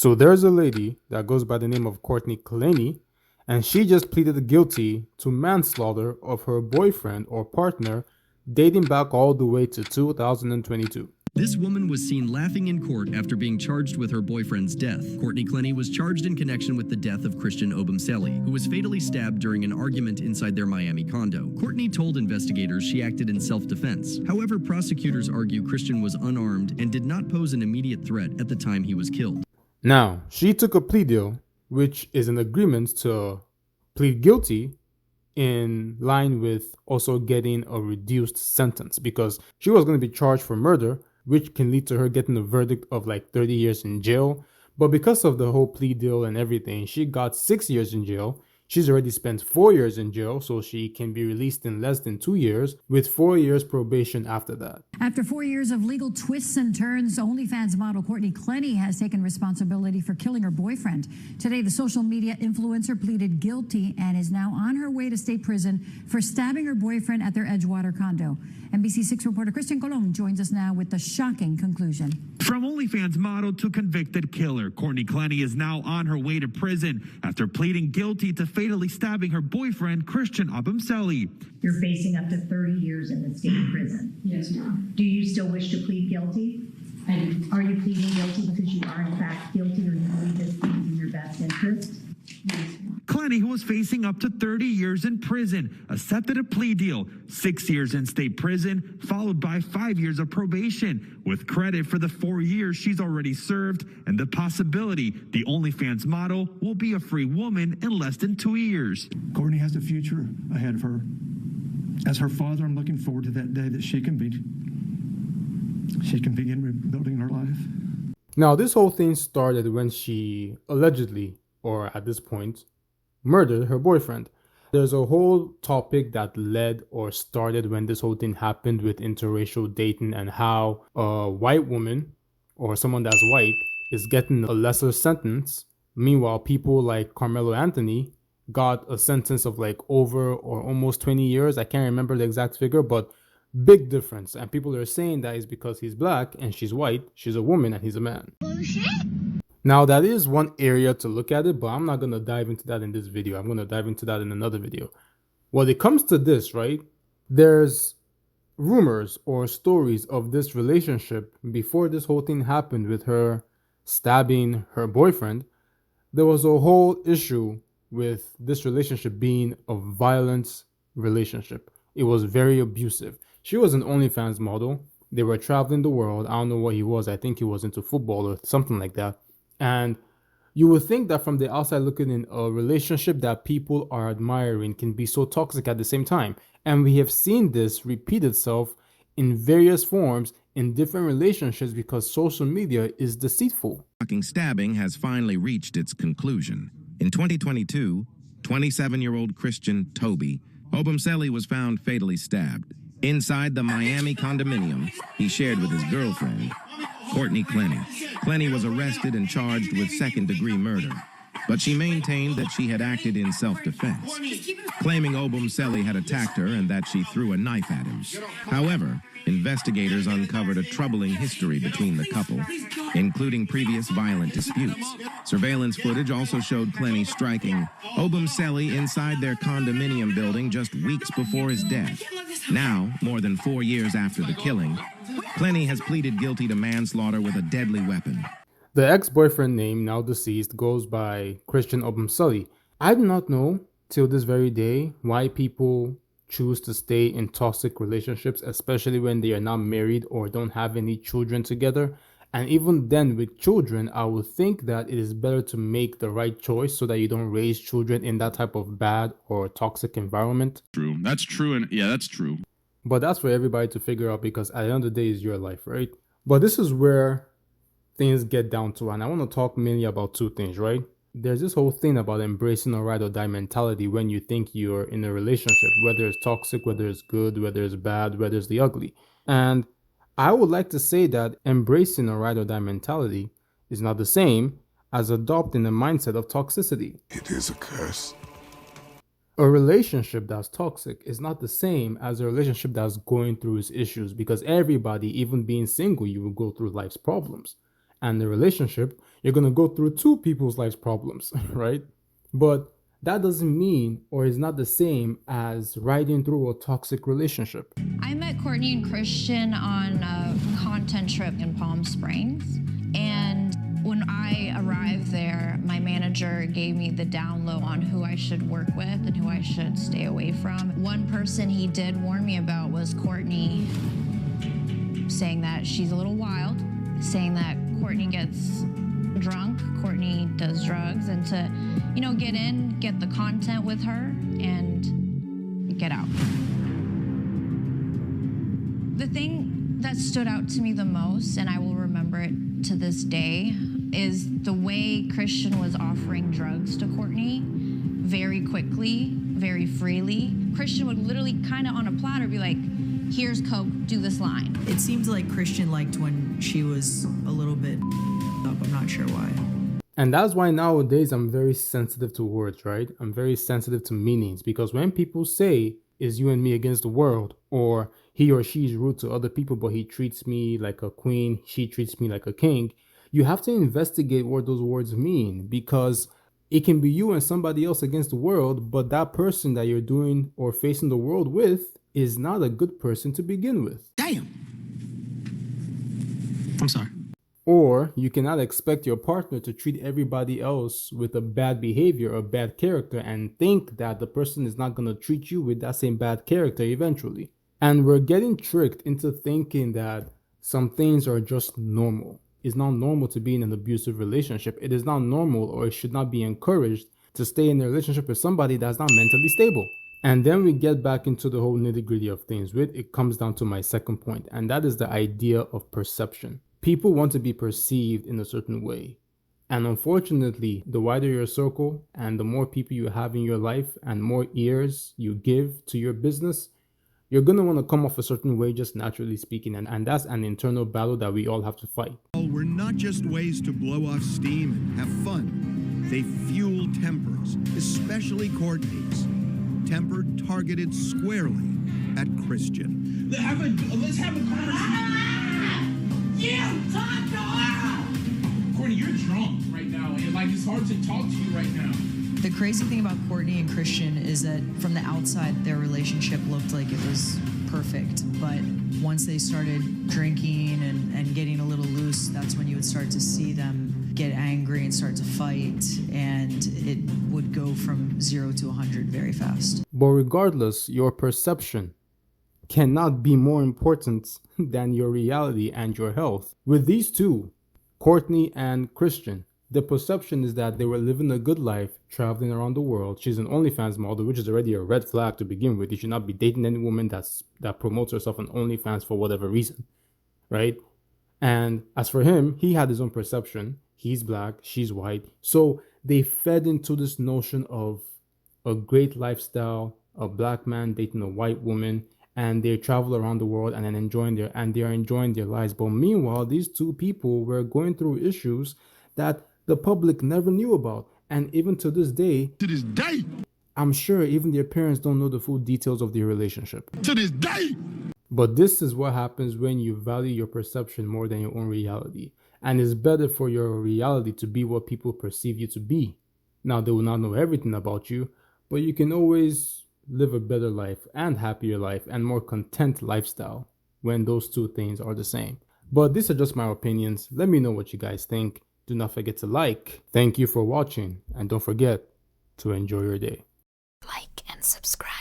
So there's a lady that goes by the name of Courtney Clenney, and she just pleaded guilty to manslaughter of her boyfriend or partner dating back all the way to 2022. This woman was seen laughing in court after being charged with her boyfriend's death. Courtney Clenney was charged in connection with the death of Christian Obumseli, who was fatally stabbed during an argument inside their Miami condo. Courtney told investigators she acted in self-defense. However, prosecutors argue Christian was unarmed and did not pose an immediate threat at the time he was killed. Now, she took a plea deal, which is an agreement to plead guilty in line with also getting a reduced sentence, because she was going to be charged for murder, which can lead to her getting a verdict of like 30 years in jail. But because of the whole plea deal and everything, she got 6 years in jail. She's already spent 4 years in jail, so she can be released in less than 2 years with 4 years probation after that. After 4 years of legal twists and turns, OnlyFans model Courtney Clenney has taken responsibility for killing her boyfriend. Today, the social media influencer pleaded guilty and is now on her way to state prison for stabbing her boyfriend at their Edgewater condo. NBC6 reporter Christian Colon joins us now with the shocking conclusion. From OnlyFans model to convicted killer, Courtney Clenney is now on her way to prison after pleading guilty to fatally stabbing her boyfriend, Christian Obumseli. You're facing up to 30 years in the state prison. Yes, ma'am. Do you still wish to plead guilty? I do. Are you pleading guilty because you are in fact guilty, or you believe this is in your best interest? Yes, ma'am. Clenney, who was facing up to 30 years in prison, accepted a plea deal, 6 years in state prison, followed by 5 years of probation, with credit for the 4 years she's already served and the possibility the OnlyFans model will be a free woman in less than 2 years. Courtney has a future ahead of her. As her father, I'm looking forward to that day that she can begin rebuilding her life. Now, this whole thing started when she allegedly, or at this point, murdered her boyfriend. There's a whole topic that led or started when this whole thing happened with interracial dating and how a white woman or someone that's white is getting a lesser sentence. Meanwhile, people like Carmelo Anthony got a sentence of like over or almost 20 years. I can't remember the exact figure, but big difference. And people are saying that is because he's black and she's white, she's a woman and he's a man. Bullshit. Now, that is one area to look at it, but I'm not going to dive into that in this video. I'm going to dive into that in another video. When it comes to this, right, there's rumors or stories of this relationship before this whole thing happened with her stabbing her boyfriend. There was a whole issue with this relationship being a violent relationship. It was very abusive. She was an OnlyFans model. They were traveling the world. I don't know what he was. I think he was into football or something like that. And you would think that from the outside looking in, a relationship that people are admiring can be so toxic at the same time. And we have seen this repeat itself in various forms in different relationships because social media is deceitful. Stabbing has finally reached its conclusion. In 2022, 27-year-old Christian Toby Obumseli was found fatally stabbed inside the Miami condominium he shared with his girlfriend, Courtney Clenney. Clenney was arrested and charged with second-degree murder, but she maintained that she had acted in self-defense, claiming Obumseli had attacked her and that she threw a knife at him. However, investigators uncovered a troubling history between the couple, including previous violent disputes. Surveillance footage also showed Clenney striking Obumseli inside their condominium building just weeks before his death. Now, more than 4 years after the killing, Clenney has pleaded guilty to manslaughter with a deadly weapon. The ex-boyfriend name, now deceased, goes by Christian Obumseli. I do not know till this very day why people choose to stay in toxic relationships, especially when they are not married or don't have any children together. And even then, with children, I would think that it is better to make the right choice so that you don't raise children in that type of bad or toxic environment. True. That's true. And yeah, that's true. But that's for everybody to figure out because at the end of the day, it's your life, right? But this is where things get down to, and I want to talk mainly about two things, right? There's this whole thing about embracing a ride or die mentality when you think you're in a relationship, whether it's toxic, whether it's good, whether it's bad, whether it's the ugly. And I would like to say that embracing a ride or die mentality is not the same as adopting a mindset of toxicity. It is a curse. A relationship that's toxic is not the same as a relationship that's going through its issues, because everybody, even being single, you will go through life's problems. and the relationship, you're going to go through two people's life's problems, right? But that doesn't mean or is not the same as riding through a toxic relationship. I met Courtney and Christian on a content trip in Palm Springs. And when I arrived there, my manager gave me the down low on who I should work with and who I should stay away from. One person he did warn me about was Courtney, saying that she's a little wild, saying that Courtney gets drunk, Courtney does drugs, and to, get in, get the content with her, and get out. The thing that stood out to me the most, and I will remember it to this day, is the way Christian was offering drugs to Courtney very quickly, very freely. Christian would literally kind of on a platter be like, here's Coke, do this line. It seems like Christian liked when she was a little bit up. I'm not sure why. And that's why nowadays I'm very sensitive to words, right? I'm very sensitive to meanings, because when people say, is you and me against the world, or he or she is rude to other people, but he treats me like a queen, she treats me like a king, you have to investigate what those words mean, because it can be you and somebody else against the world, but that person that you're doing or facing the world with is not a good person to begin with. Damn. I'm sorry. Or you cannot expect your partner to treat everybody else with a bad behavior or bad character and think that the person is not going to treat you with that same bad character eventually. And we're getting tricked into thinking that some things are just normal. It's not normal to be in an abusive relationship. It is not normal, or it should not be encouraged to stay in a relationship with somebody that's not mentally stable. And then we get back into the whole nitty-gritty of things. It comes down to my second point, and that is the idea of perception. People want to be perceived in a certain way. And unfortunately, the wider your circle and the more people you have in your life and more ears you give to your business, you're going to want to come off a certain way, just naturally speaking. And that's an internal battle that we all have to fight. Were not just ways to blow off steam and have fun. They fueled tempers, especially Courtney's. Temper targeted squarely at Christian. Let's have a conversation. You talk to her! Courtney, you're drunk right now, and it's hard to talk to you right now. The crazy thing about Courtney and Christian is that from the outside, their relationship looked like it was perfect. But once they started drinking and getting a little loose, that's when you would start to see them get angry and start to fight. And it would go from 0 to 100 very fast. But regardless, your perception cannot be more important than your reality and your health. With these two, Courtney and Christian, the perception is that they were living a good life, traveling around the world. She's an OnlyFans model, which is already a red flag to begin with. You should not be dating any woman that promotes herself on OnlyFans for whatever reason, right? And as for him, he had his own perception. He's black, she's white. So they fed into this notion of a great lifestyle, a black man dating a white woman, and they travel around the world and then they are enjoying their lives. But meanwhile, these two people were going through issues that the public never knew about. And even to this day, I'm sure even their parents don't know the full details of their relationship. To this day! But this is what happens when you value your perception more than your own reality. And it's better for your reality to be what people perceive you to be. Now, they will not know everything about you, but you can always live a better life and happier life and more content lifestyle when those two things are the same. But these are just my opinions. Let me know what you guys think. Do not forget to like. Thank you for watching, and don't forget to enjoy your day. Like and subscribe.